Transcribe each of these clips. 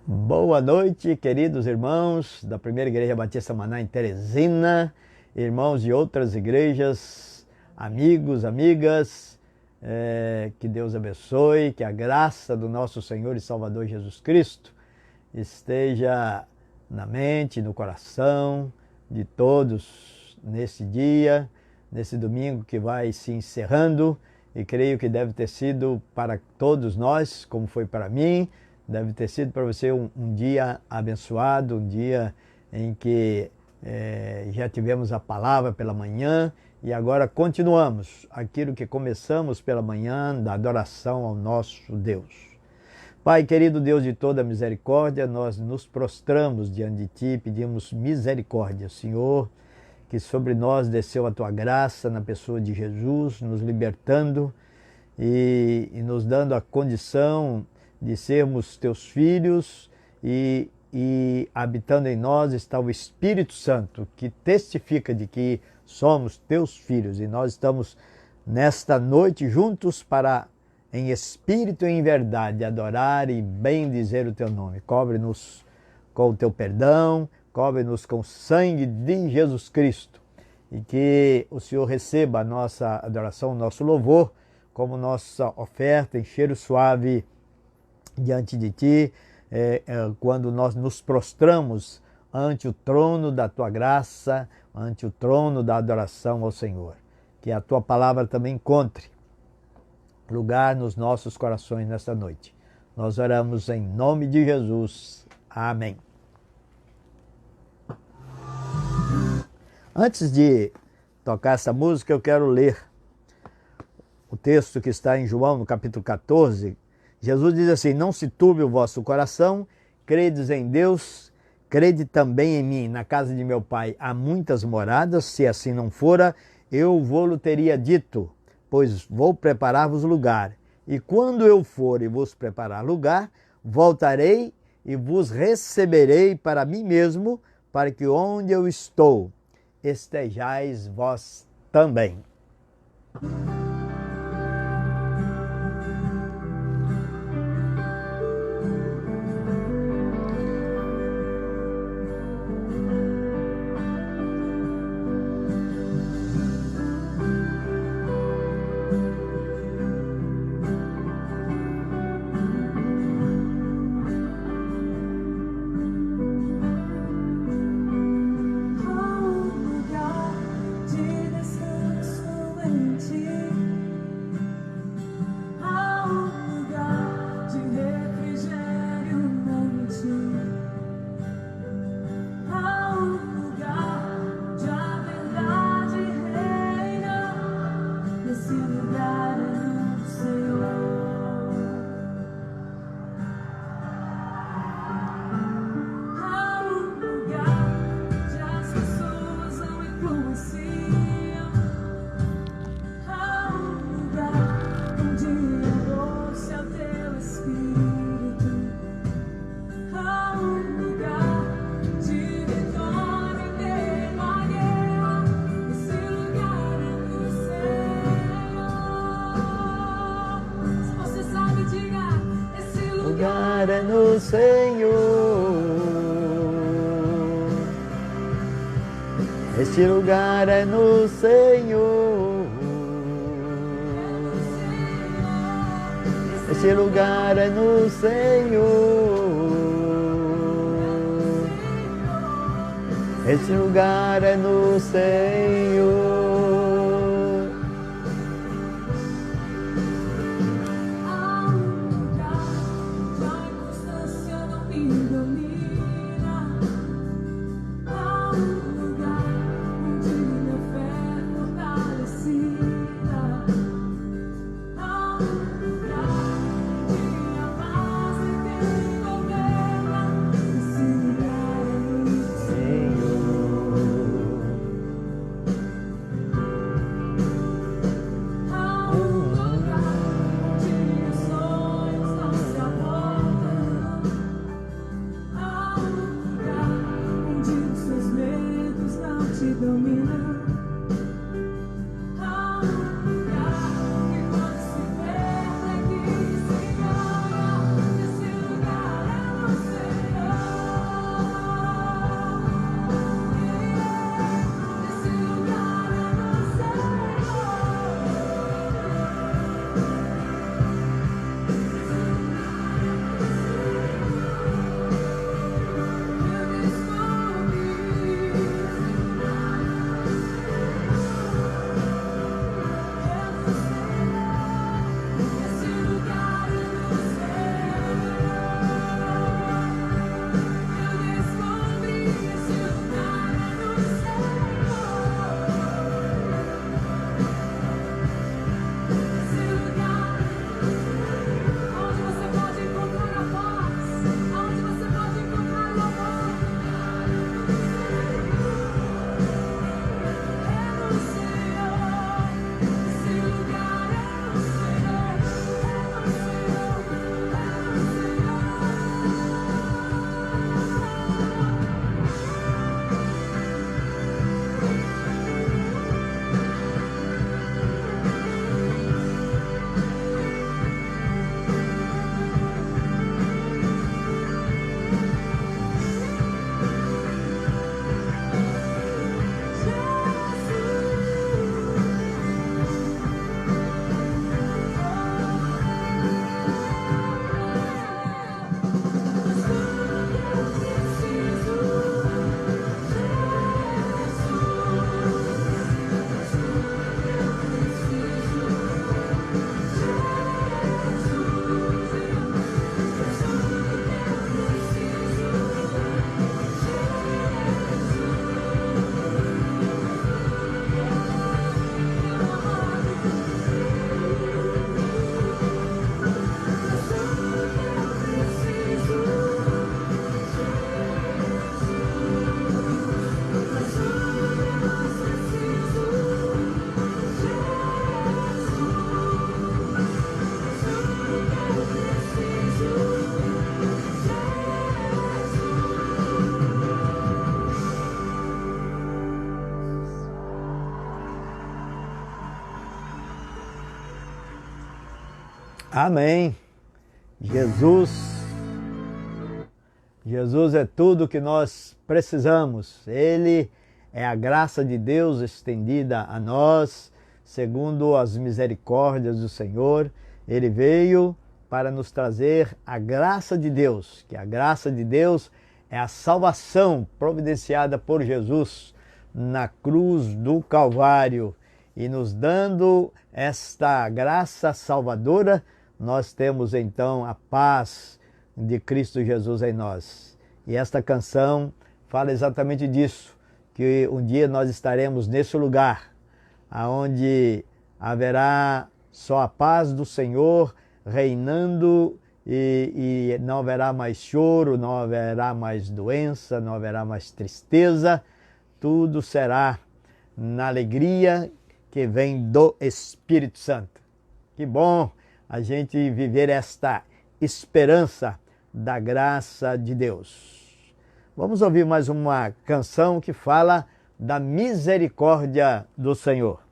Boa noite, queridos irmãos da Primeira Igreja Batista Maná em Teresina, irmãos de outras igrejas, amigos, amigas, que Deus abençoe, que a graça do nosso Senhor e Salvador Jesus Cristo esteja na mente, no coração de todos nesse dia, nesse domingo que vai se encerrando, e creio que deve ter sido para todos nós, como foi para mim. Deve ter sido para você um dia abençoado, um dia em que já tivemos a palavra pela manhã e agora continuamos aquilo que começamos pela manhã, da adoração ao nosso Deus. Pai querido, Deus de toda misericórdia, nós nos prostramos diante de Ti, pedimos misericórdia, Senhor, que sobre nós desceu a Tua graça na pessoa de Jesus, nos libertando e nos dando a condição de sermos teus filhos e habitando em nós está o Espírito Santo, que testifica de que somos teus filhos. E nós estamos nesta noite juntos para, em espírito e em verdade, adorar e bendizer o teu nome. Cobre-nos com o teu perdão, cobre-nos com o sangue de Jesus Cristo. E que o Senhor receba a nossa adoração, o nosso louvor, como nossa oferta em cheiro suave diante de Ti, quando nós nos prostramos ante o trono da Tua graça, ante o trono da adoração ao Senhor. Que a Tua palavra também encontre lugar nos nossos corações nesta noite. Nós oramos em nome de Jesus. Amém. Antes de tocar essa música, eu quero ler o texto que está em João, no capítulo 14, Jesus diz assim: não se turbe o vosso coração, credes em Deus, crede também em mim. Na casa de meu Pai há muitas moradas, se assim não fora, eu vou-lo teria dito, pois vou preparar-vos lugar. E quando eu for e vos preparar lugar, voltarei e vos receberei para mim mesmo, para que onde eu estou, estejais vós também. É no Senhor, este lugar é no Senhor, este lugar é no Senhor, este lugar é no Senhor. Amém. Jesus é tudo que nós precisamos. Ele é a graça de Deus estendida a nós, segundo as misericórdias do Senhor. Ele veio para nos trazer a graça de Deus, que a graça de Deus é a salvação providenciada por Jesus na cruz do Calvário. E nos dando esta graça salvadora, nós temos então a paz de Cristo Jesus em nós. E esta canção fala exatamente disso, que um dia nós estaremos nesse lugar, onde haverá só a paz do Senhor reinando e não haverá mais choro, não haverá mais doença, não haverá mais tristeza, tudo será na alegria que vem do Espírito Santo. Que bom a gente viver esta esperança da graça de Deus. Vamos ouvir mais uma canção que fala da misericórdia do Senhor.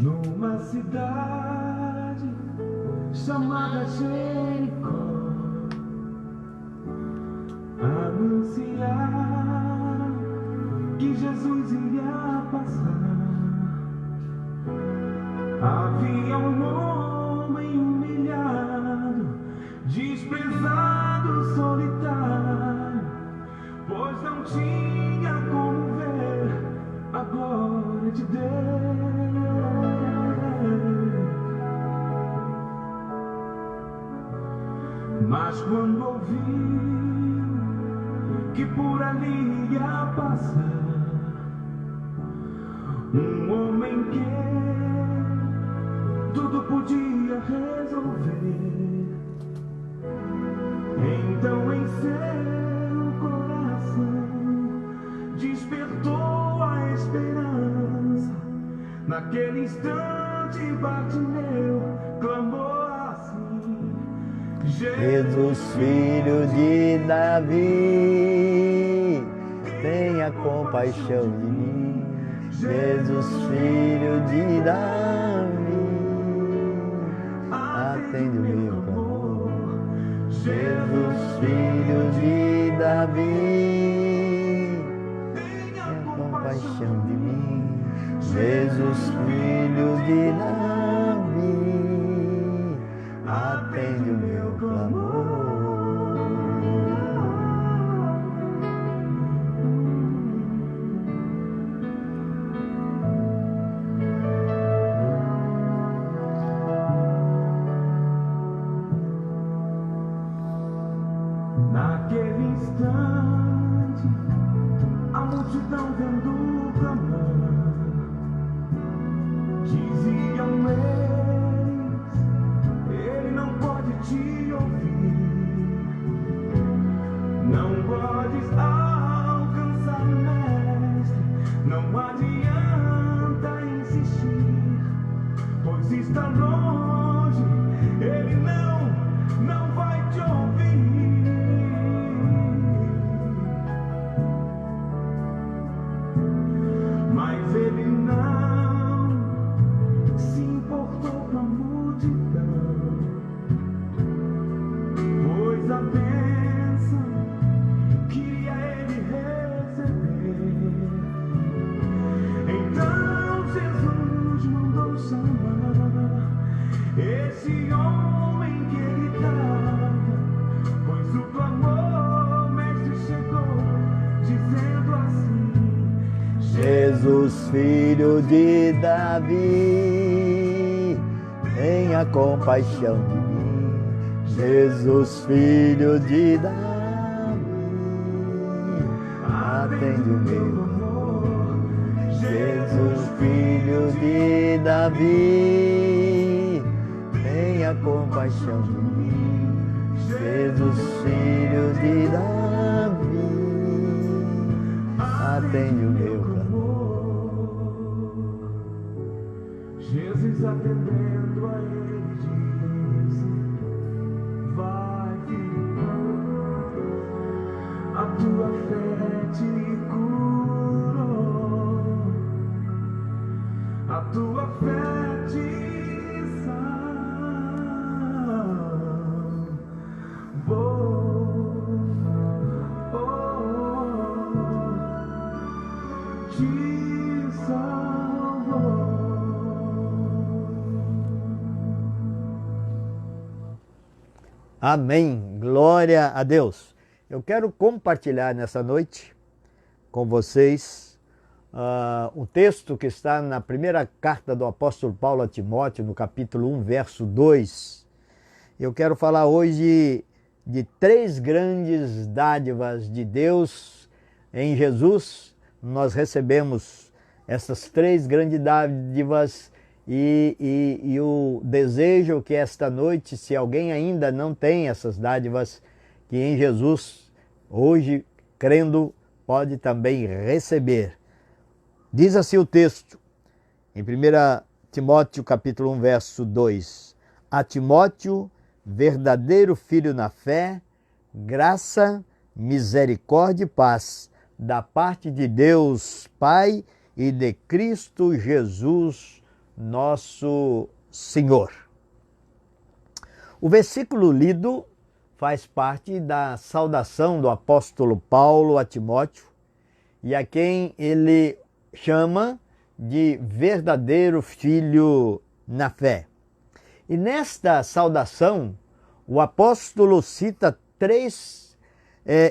Numa cidade chamada Jericó, anunciaram que Jesus iria passar. Havia um homem humilhado, desprezado, solitário, pois não tinha como ver a glória de Deus. Mas quando ouviu que por ali ia passar um homem que tudo podia resolver, então em seu coração despertou a esperança. Naquele instante Bartimeu clamou assim: Jesus, filho de Davi, tenha compaixão de mim. Jesus, filho de Davi, atende o meu clamor. Jesus, filho de Davi, tenha compaixão de mim. Jesus, filho de Davi, atende o meu clamor. Naquele instante, a multidão vendo o clamor, diziam eles: ele não pode te ouvir, não podes alcançar o mestre, não adianta insistir, pois está longe, ele não vai te ouvir. Mas ele não se importou com a multidão, pois a bênção queria ele receber. Então Jesus mandou chamar esse homem que ele estava, pois o clamor mestre chegou, dizendo assim: Jesus, filho de Davi, tenha compaixão de mim. Jesus, filho de Davi, atende o meu clamor. Jesus, filho de Davi, tenha compaixão de mim. Jesus, filho de Davi, atende o meu clamor. Jesus atendendo a ele diz: vai, filho, a tua fé te curou, a tua fé te salvou, te salvou. Amém. Glória a Deus. Eu quero compartilhar nessa noite com vocês o texto que está na primeira carta do apóstolo Paulo a Timóteo, no capítulo 1, verso 2. Eu quero falar hoje de 3 grandes dádivas de Deus em Jesus. Nós recebemos essas 3 grandes dádivas e o desejo que esta noite, se alguém ainda não tem essas dádivas, que em Jesus, hoje, crendo, pode também receber. Diz assim o texto, em 1 Timóteo capítulo 1, verso 2. A Timóteo, verdadeiro filho na fé, graça, misericórdia e paz, da parte de Deus Pai e de Cristo Jesus, nosso Senhor. O versículo lido faz parte da saudação do apóstolo Paulo a Timóteo, e a quem ele chama de verdadeiro filho na fé. E nesta saudação, o apóstolo cita 3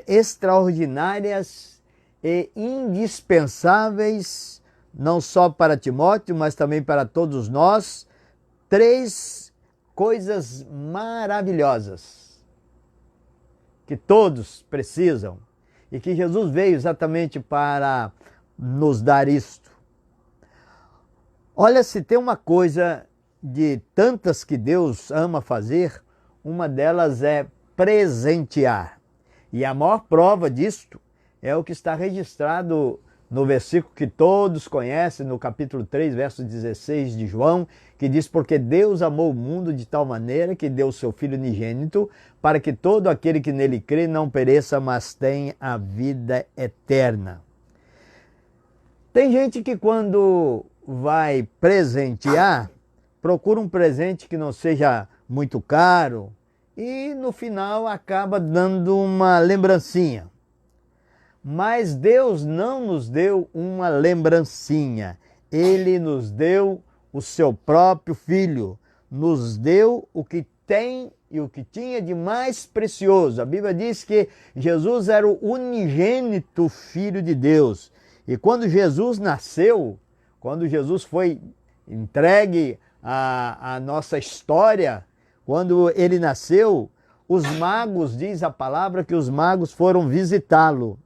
extraordinárias e indispensáveis, não só para Timóteo, mas também para todos nós, 3 coisas maravilhosas que todos precisam e que Jesus veio exatamente para nos dar isto. Olha, se tem uma coisa de tantas que Deus ama fazer, uma delas é presentear. E a maior prova disto é o que está registrado no versículo que todos conhecem, no capítulo 3, verso 16 de João, que diz: porque Deus amou o mundo de tal maneira que deu o seu Filho unigênito, para que todo aquele que nele crê não pereça, mas tenha a vida eterna. Tem gente que quando vai presentear, procura um presente que não seja muito caro e no final acaba dando uma lembrancinha. Mas Deus não nos deu uma lembrancinha. Ele nos deu o seu próprio Filho. Nos deu o que tem e o que tinha de mais precioso. A Bíblia diz que Jesus era o unigênito Filho de Deus. E quando Jesus nasceu, quando Jesus foi entregue à nossa história, quando ele nasceu, os magos, diz a palavra, que os magos foram visitá-lo.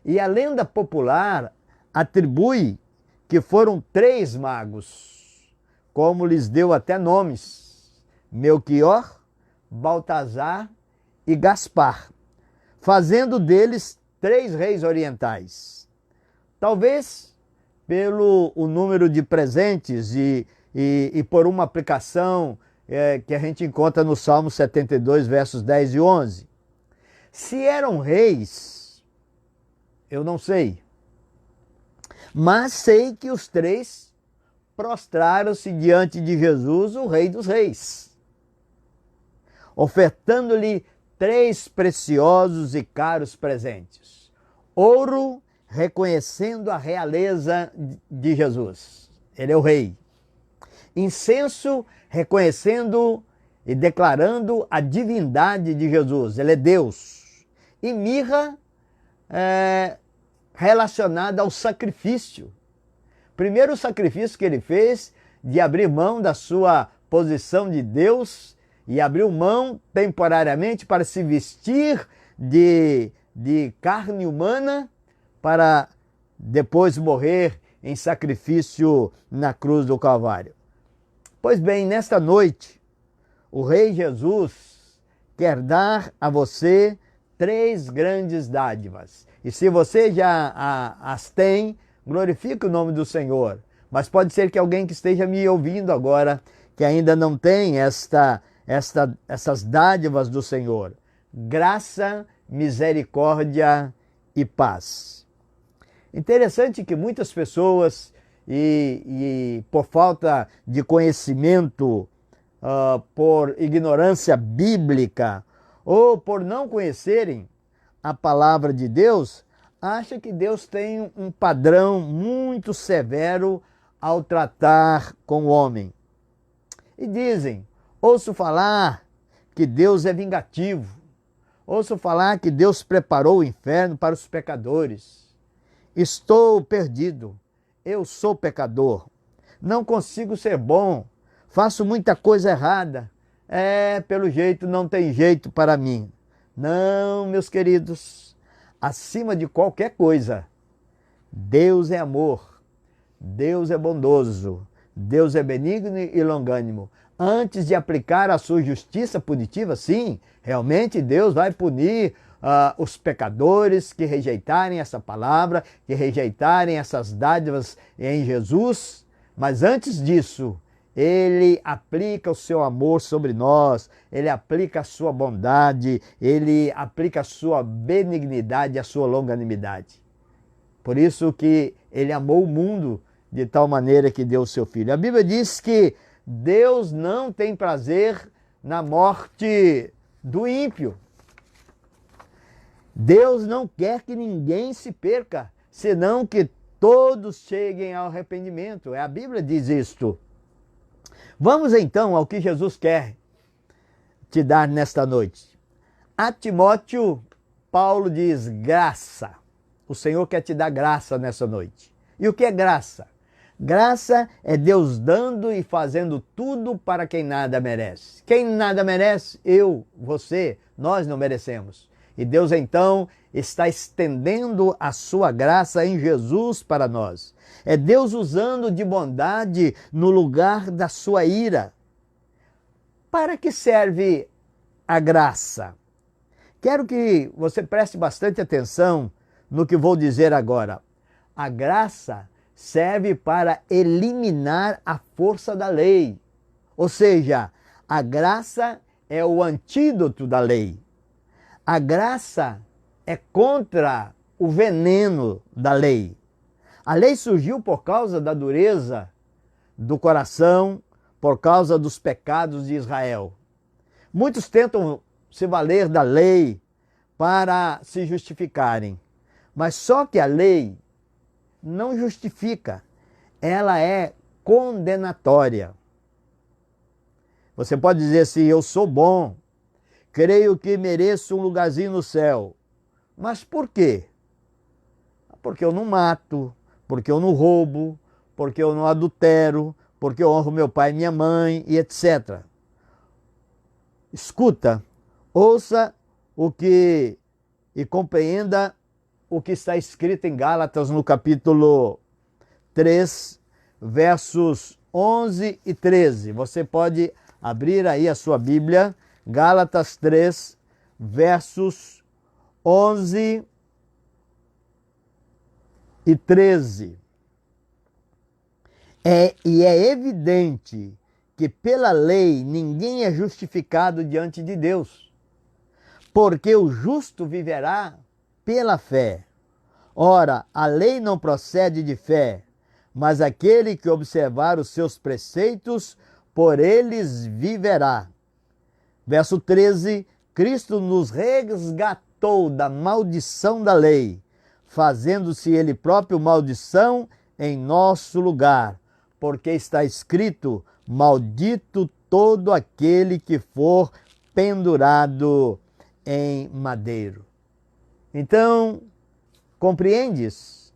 E a lenda popular atribui que foram 3 magos, como lhes deu até nomes: Melquior, Baltazar e Gaspar, fazendo deles 3 reis orientais. Talvez pelo o número de presentes e por uma aplicação que a gente encontra no Salmo 72, versos 10 e 11. Se eram reis, eu não sei, mas sei que os 3 prostraram-se diante de Jesus, o Rei dos Reis, ofertando-lhe 3 preciosos e caros presentes. Ouro, reconhecendo a realeza de Jesus, ele é o Rei. Incenso, reconhecendo e declarando a divindade de Jesus, ele é Deus. E mirra, relacionada ao sacrifício. Primeiro, o sacrifício que ele fez de abrir mão da sua posição de Deus e abriu mão temporariamente para se vestir de carne humana para depois morrer em sacrifício na cruz do Calvário. Pois bem, nesta noite, o Rei Jesus quer dar a você 3 grandes dádivas. E se você já as tem, glorifique o nome do Senhor. Mas pode ser que alguém que esteja me ouvindo agora, que ainda não tem essas dádivas do Senhor. Graça, misericórdia e paz. Interessante que muitas pessoas, e por falta de conhecimento, por ignorância bíblica, ou por não conhecerem a palavra de Deus, acham que Deus tem um padrão muito severo ao tratar com o homem. E dizem, ouço falar que Deus é vingativo, ouço falar que Deus preparou o inferno para os pecadores. Estou perdido, eu sou pecador, não consigo ser bom, faço muita coisa errada, pelo jeito não tem jeito para mim. Não, meus queridos, acima de qualquer coisa, Deus é amor, Deus é bondoso, Deus é benigno e longânimo. Antes de aplicar a sua justiça punitiva, sim, realmente Deus vai punir os pecadores que rejeitarem essa palavra, que rejeitarem essas dádivas em Jesus, mas antes disso, Ele aplica o seu amor sobre nós, Ele aplica a sua bondade, Ele aplica a sua benignidade, a sua longanimidade. Por isso que Ele amou o mundo de tal maneira que deu o seu Filho. A Bíblia diz que Deus não tem prazer na morte do ímpio. Deus não quer que ninguém se perca, senão que todos cheguem ao arrependimento. A Bíblia diz isto. Vamos então ao que Jesus quer te dar nesta noite. A Timóteo, Paulo diz graça. O Senhor quer te dar graça nessa noite. E o que é graça? Graça é Deus dando e fazendo tudo para quem nada merece. Quem nada merece? Eu, você, nós não merecemos. E Deus então está estendendo a sua graça em Jesus para nós. É Deus usando de bondade no lugar da sua ira. Para que serve a graça? Quero que você preste bastante atenção no que vou dizer agora. A graça serve para eliminar a força da lei. Ou seja, a graça é o antídoto da lei. A graça é contra o veneno da lei. A lei surgiu por causa da dureza do coração, por causa dos pecados de Israel. Muitos tentam se valer da lei para se justificarem, mas só que a lei não justifica, ela é condenatória. Você pode dizer assim, eu sou bom, creio que mereço um lugarzinho no céu. Mas por quê? Porque eu não mato, porque eu não roubo, porque eu não adultero, porque eu honro meu pai e minha mãe e etc. Escuta, ouça e compreenda o que está escrito em Gálatas no capítulo 3, versos 11 e 13. Você pode abrir aí a sua Bíblia, Gálatas 3, versos 11 e 13. E é evidente que pela lei ninguém é justificado diante de Deus, porque o justo viverá pela fé. Ora, a lei não procede de fé, mas aquele que observar os seus preceitos, por eles viverá. Verso 13, Cristo nos resgatou da maldição da lei, fazendo-se Ele próprio maldição em nosso lugar, porque está escrito, maldito todo aquele que for pendurado em madeiro. Então, compreendes?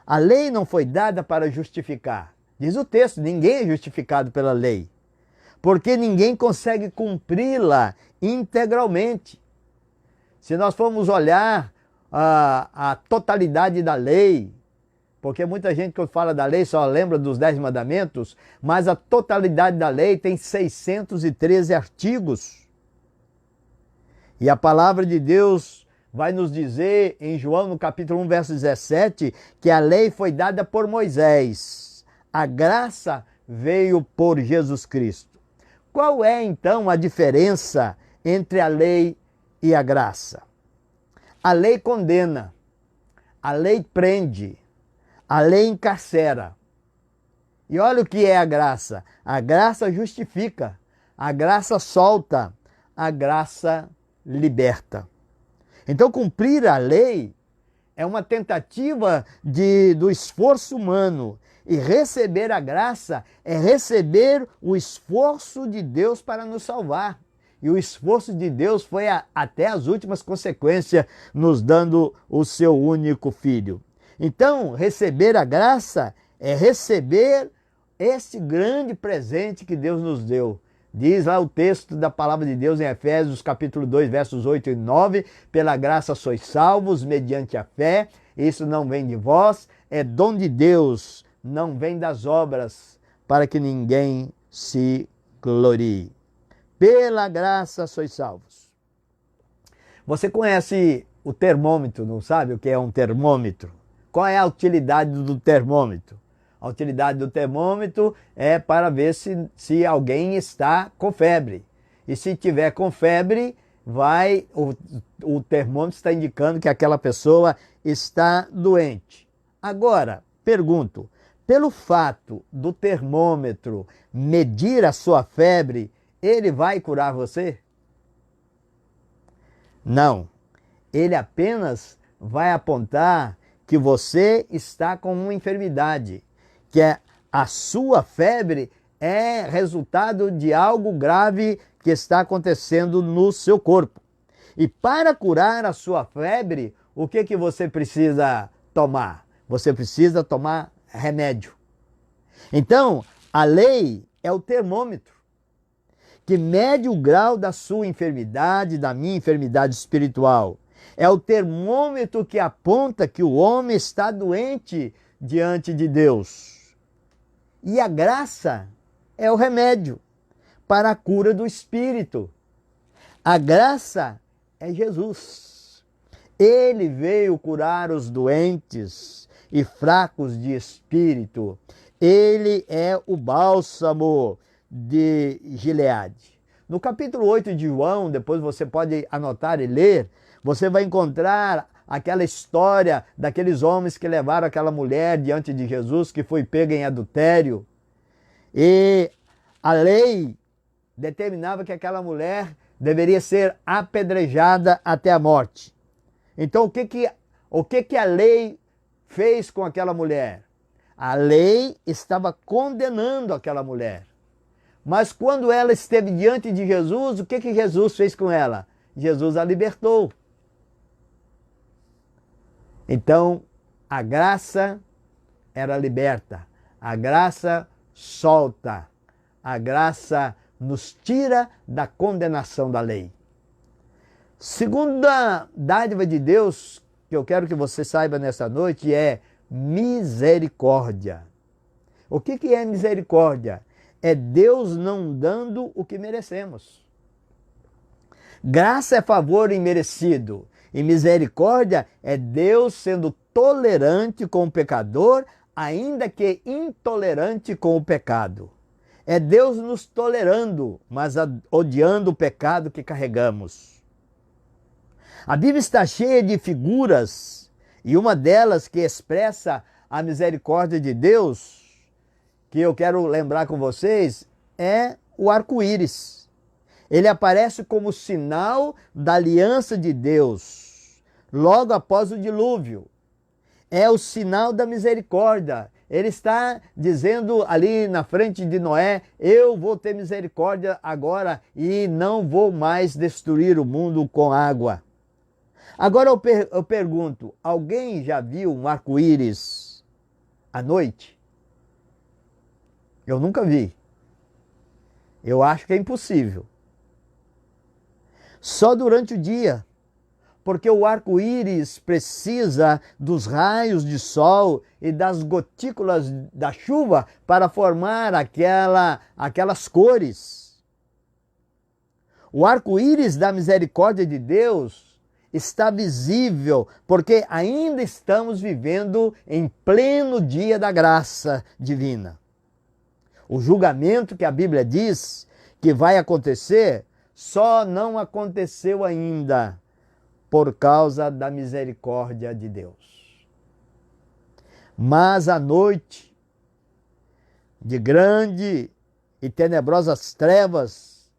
A lei não foi dada para justificar. Diz o texto, ninguém é justificado pela lei, porque ninguém consegue cumpri-la integralmente. Se nós formos olhar a totalidade da lei, porque muita gente que fala da lei só lembra dos 10 mandamentos, mas a totalidade da lei tem 613 artigos. E a palavra de Deus vai nos dizer em João, no capítulo 1, verso 17, que a lei foi dada por Moisés. A graça veio por Jesus Cristo. Qual é então a diferença entre a lei e a graça? A lei condena, a lei prende, a lei encarcera. E olha o que é a graça. A graça justifica, a graça solta, a graça liberta. Então, cumprir a lei é uma tentativa do esforço humano. E receber a graça é receber o esforço de Deus para nos salvar. E o esforço de Deus foi até as últimas consequências, nos dando o seu único filho. Então, receber a graça é receber esse grande presente que Deus nos deu. Diz lá o texto da palavra de Deus em Efésios, capítulo 2, versos 8 e 9, pela graça sois salvos, mediante a fé, isso não vem de vós, é dom de Deus, não vem das obras, para que ninguém se glorie. Pela graça sois salvos. Você conhece o termômetro, não sabe o que é um termômetro? Qual é a utilidade do termômetro? A utilidade do termômetro é para ver se alguém está com febre. E se tiver com febre, o termômetro está indicando que aquela pessoa está doente. Agora, pergunto, pelo fato do termômetro medir a sua febre, ele vai curar você? Não. Ele apenas vai apontar que você está com uma enfermidade, que a sua febre é resultado de algo grave que está acontecendo no seu corpo. E para curar a sua febre, o que você precisa tomar? Você precisa tomar remédio. Então, a lei é o termômetro que mede o grau da sua enfermidade, da minha enfermidade espiritual. É o termômetro que aponta que o homem está doente diante de Deus. E a graça é o remédio para a cura do espírito. A graça é Jesus. Ele veio curar os doentes e fracos de espírito. Ele é o bálsamo de Gileade. No capítulo 8 de João, depois você pode anotar e ler, você vai encontrar aquela história daqueles homens que levaram aquela mulher diante de Jesus, que foi pega em adultério. E a lei determinava que aquela mulher deveria ser apedrejada até a morte. Então, o que a lei fez com aquela mulher? A lei estava condenando aquela mulher. Mas quando ela esteve diante de Jesus, o que Jesus fez com ela? Jesus a libertou. Então, a graça era liberta, a graça solta, a graça nos tira da condenação da lei. Segunda dádiva de Deus, que eu quero que você saiba nessa noite, é misericórdia. O que é misericórdia? É Deus não dando o que merecemos. Graça é favor imerecido. E misericórdia é Deus sendo tolerante com o pecador, ainda que intolerante com o pecado. É Deus nos tolerando, mas odiando o pecado que carregamos. A Bíblia está cheia de figuras, e uma delas que expressa a misericórdia de Deus, que eu quero lembrar com vocês, é o arco-íris. Ele aparece como sinal da aliança de Deus, logo após o dilúvio. É o sinal da misericórdia. Ele está dizendo ali na frente de Noé, eu vou ter misericórdia agora e não vou mais destruir o mundo com água. Agora eu pergunto, alguém já viu um arco-íris à noite? Eu nunca vi. Eu acho que é impossível. Só durante o dia, porque o arco-íris precisa dos raios de sol e das gotículas da chuva para formar aquelas cores. O arco-íris da misericórdia de Deus está visível, porque ainda estamos vivendo em pleno dia da graça divina. O julgamento que a Bíblia diz que vai acontecer, só não aconteceu ainda por causa da misericórdia de Deus. Mas a noite de grande e tenebrosas trevas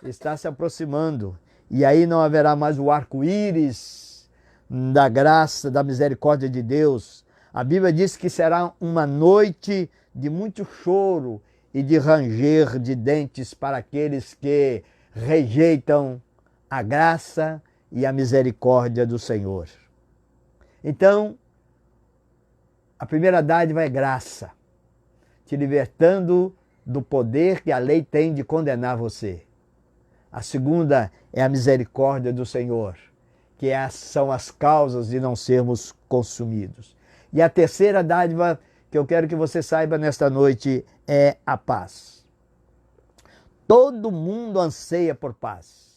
está se aproximando. E aí não haverá mais o arco-íris da graça, da misericórdia de Deus. A Bíblia diz que será uma noite de muito choro e de ranger de dentes para aqueles que rejeitam a graça e a misericórdia do Senhor. Então, a primeira dádiva é graça, te libertando do poder que a lei tem de condenar você. A segunda é a misericórdia do Senhor, que são as causas de não sermos consumidos. E a terceira dádiva que eu quero que você saiba nesta noite é a paz. Todo mundo anseia por paz.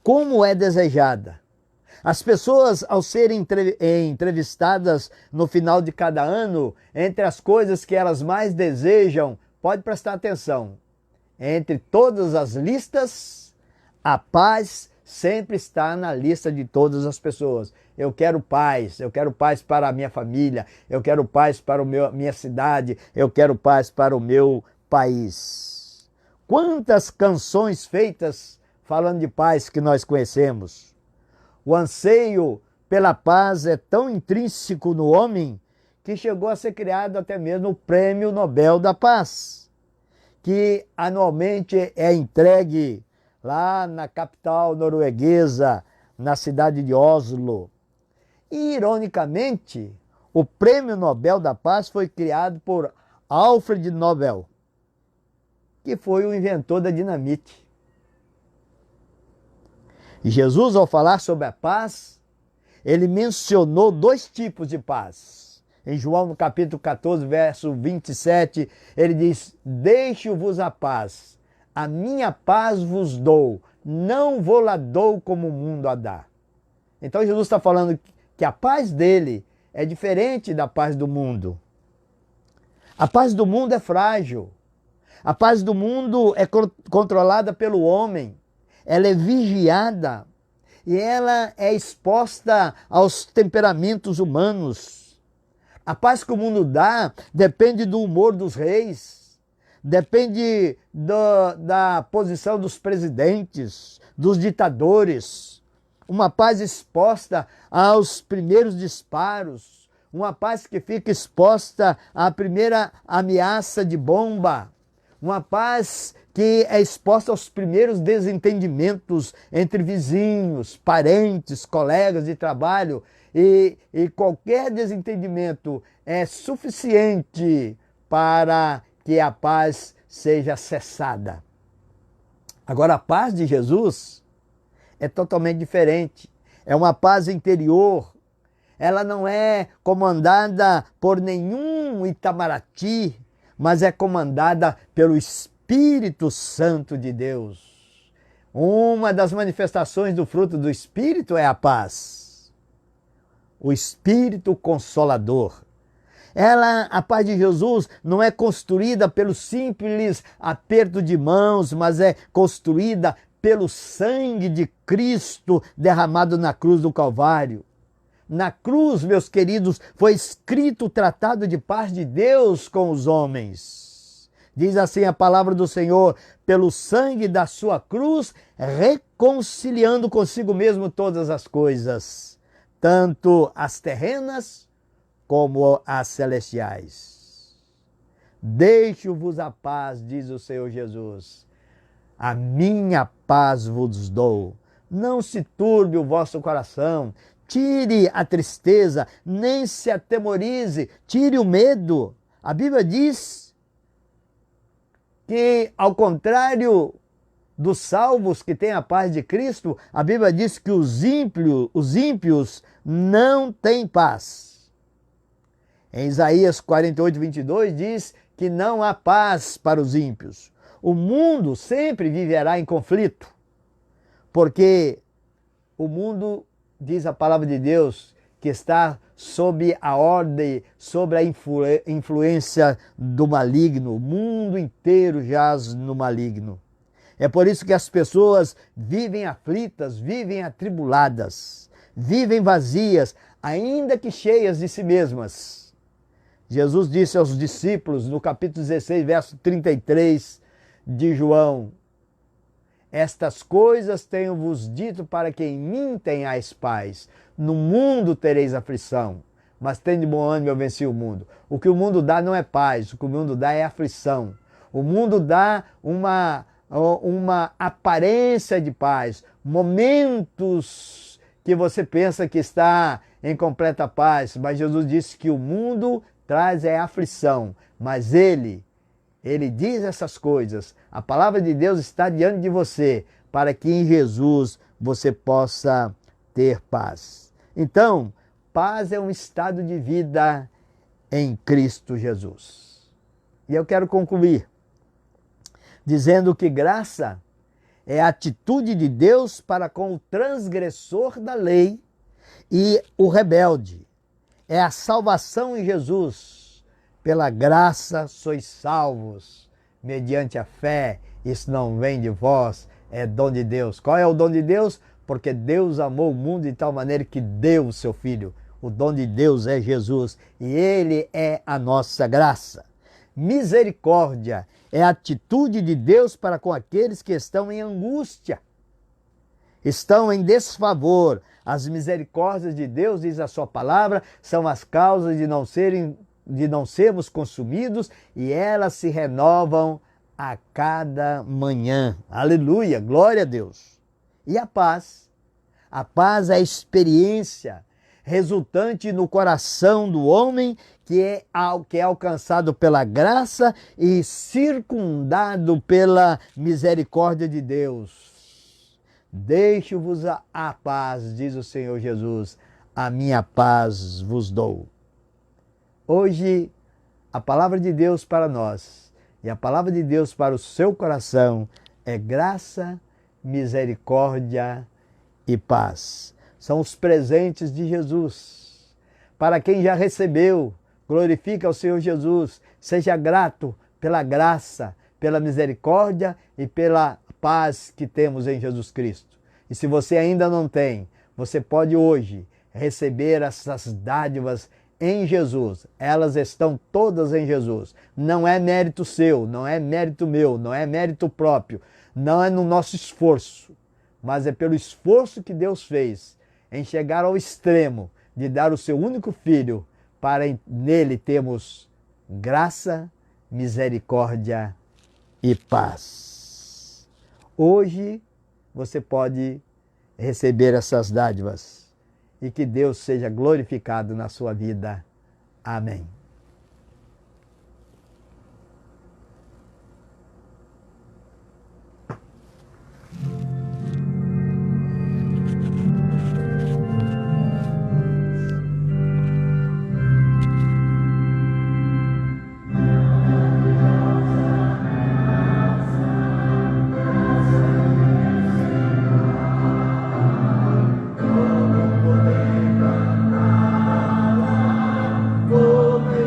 Como é desejada? As pessoas, ao serem entrevistadas no final de cada ano, entre as coisas que elas mais desejam, pode prestar atenção, entre todas as listas, a paz sempre está na lista de todas as pessoas. Eu quero paz para a minha família, eu quero paz para minha cidade, eu quero paz para o meu país. Quantas canções feitas falando de paz que nós conhecemos. O anseio pela paz é tão intrínseco no homem que chegou a ser criado até mesmo o Prêmio Nobel da Paz, que anualmente é entregue lá na capital norueguesa, na cidade de Oslo. E, ironicamente, o Prêmio Nobel da Paz foi criado por Alfred Nobel, que foi o inventor da dinamite. E Jesus, ao falar sobre a paz, ele mencionou dois tipos de paz. Em João, no capítulo 14, verso 27, ele diz: deixo-vos a paz, a minha paz vos dou, não vou lá dou como o mundo a dá. Então Jesus está falando que a paz dele é diferente da paz do mundo. A paz do mundo é frágil. A paz do mundo é controlada pelo homem. Ela é vigiada e ela é exposta aos temperamentos humanos. A paz que o mundo dá depende do humor dos reis, depende da posição dos presidentes, dos ditadores. Uma paz exposta aos primeiros disparos, uma paz que fica exposta à primeira ameaça de bomba, uma paz que é exposta aos primeiros desentendimentos entre vizinhos, parentes, colegas de trabalho, e qualquer desentendimento é suficiente para que a paz seja cessada. Agora, a paz de Jesus é totalmente diferente. É uma paz interior. Ela não é comandada por nenhum Itamaraty, mas é comandada pelo Espírito Santo de Deus. Uma das manifestações do fruto do Espírito é a paz. O Espírito Consolador. A paz de Jesus não é construída pelo simples aperto de mãos, mas é construída pelo sangue de Cristo derramado na cruz do Calvário. Na cruz, meus queridos, foi escrito o tratado de paz de Deus com os homens. Diz assim a palavra do Senhor: pelo sangue da sua cruz, reconciliando consigo mesmo todas as coisas, tanto as terrenas como as celestiais. Deixo-vos a paz, diz o Senhor Jesus. A minha paz vos dou. Não se turbe o vosso coração. Tire a tristeza, nem se atemorize. Tire o medo. A Bíblia diz que, ao contrário dos salvos que têm a paz de Cristo, a Bíblia diz que os ímpios não têm paz. Em Isaías 48, 22 diz que não há paz para os ímpios. O mundo sempre viverá em conflito, porque o mundo, diz a palavra de Deus, que está sob a ordem, sobre a influência do maligno. O mundo inteiro jaz no maligno. É por isso que as pessoas vivem aflitas, vivem atribuladas, vivem vazias, ainda que cheias de si mesmas. Jesus disse aos discípulos, no capítulo 16, verso 33 de João: estas coisas tenho-vos dito para que em mim tenhais paz. No mundo tereis aflição, mas tende bom ânimo, eu venci o mundo. O que o mundo dá não é paz, o que o mundo dá é aflição. O mundo dá uma aparência de paz, momentos que você pensa que está em completa paz, mas Jesus disse que o mundo traz aflição, mas Ele diz essas coisas. A palavra de Deus está diante de você, para que em Jesus você possa ter paz. Então, paz é um estado de vida em Cristo Jesus. E eu quero concluir dizendo que graça é a atitude de Deus para com o transgressor da lei e o rebelde. É a salvação em Jesus. Pela graça sois salvos, mediante a fé. Isso não vem de vós, é dom de Deus. Qual é o dom de Deus? Porque Deus amou o mundo de tal maneira que deu o seu Filho. O dom de Deus é Jesus e Ele é a nossa graça. Misericórdia é a atitude de Deus para com aqueles que estão em angústia, estão em desfavor. As misericórdias de Deus, diz a sua palavra, são as causas de não sermos consumidos, e elas se renovam a cada manhã. Aleluia, glória a Deus. E a paz? A paz é a experiência resultante no coração do homem que é alcançado pela graça e circundado pela misericórdia de Deus. Deixo-vos a paz, diz o Senhor Jesus, a minha paz vos dou. Hoje, a palavra de Deus para nós e a palavra de Deus para o seu coração é graça, misericórdia e paz. São os presentes de Jesus. Para quem já recebeu, glorifica ao Senhor Jesus. Seja grato pela graça, pela misericórdia e pela paz que temos em Jesus Cristo. E se você ainda não tem, você pode hoje receber essas dádivas em Jesus. Elas estão todas em Jesus. Não é mérito seu, não é mérito meu, não é mérito próprio, não é no nosso esforço, mas é pelo esforço que Deus fez em chegar ao extremo de dar o seu único filho, para nele termos graça, misericórdia e paz. Hoje você pode receber essas dádivas e que Deus seja glorificado na sua vida. Amém. Como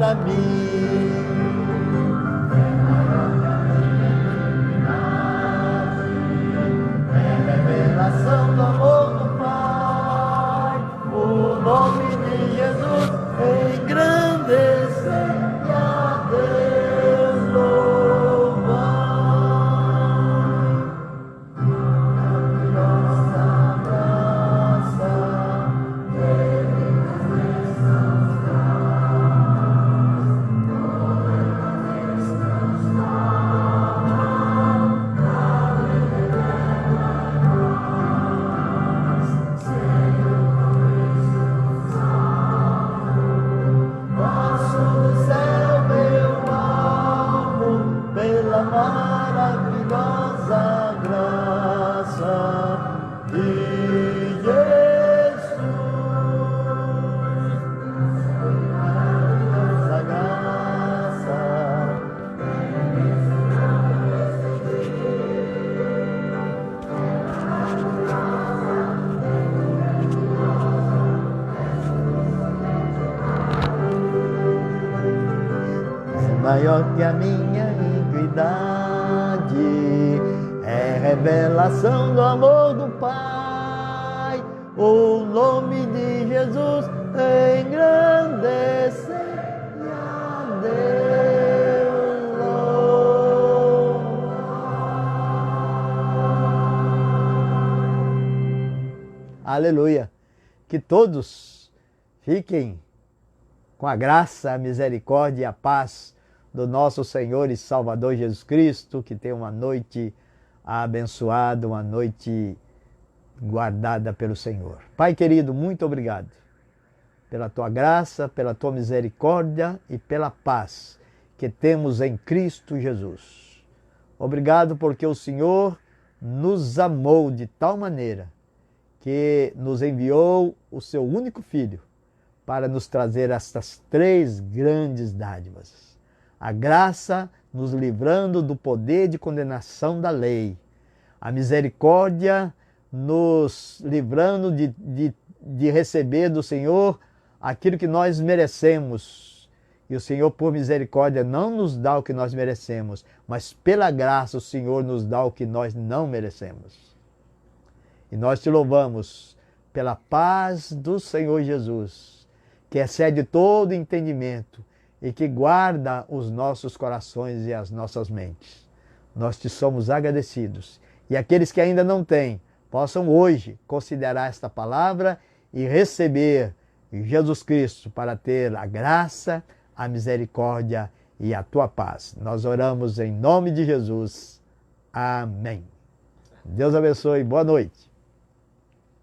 para mim. Revelação do amor do Pai, o nome de Jesus engrandecer e a Deus louvar. Nossa graça, pela maravilhosa graça de Jesus. Maravilhosa graça. Maior que a minha iniquidade, é revelação do amor do Pai, o nome de Jesus engrandece e a Deus louvar. Aleluia! Que todos fiquem com a graça, a misericórdia e a paz do nosso Senhor e Salvador Jesus Cristo, que tenha uma noite abençoada, uma noite guardada pelo Senhor. Pai querido, muito obrigado pela tua graça, pela tua misericórdia e pela paz que temos em Cristo Jesus. Obrigado porque o Senhor nos amou de tal maneira que nos enviou o seu único Filho para nos trazer estas três grandes dádivas. A graça nos livrando do poder de condenação da lei. A misericórdia nos livrando de receber do Senhor aquilo que nós merecemos. E o Senhor, por misericórdia, não nos dá o que nós merecemos, mas pela graça o Senhor nos dá o que nós não merecemos. E nós te louvamos pela paz do Senhor Jesus, que excede todo entendimento, e que guarda os nossos corações e as nossas mentes. Nós te somos agradecidos. E aqueles que ainda não têm, possam hoje considerar esta palavra e receber Jesus Cristo para ter a graça, a misericórdia e a tua paz. Nós oramos em nome de Jesus. Amém. Deus abençoe. Boa noite.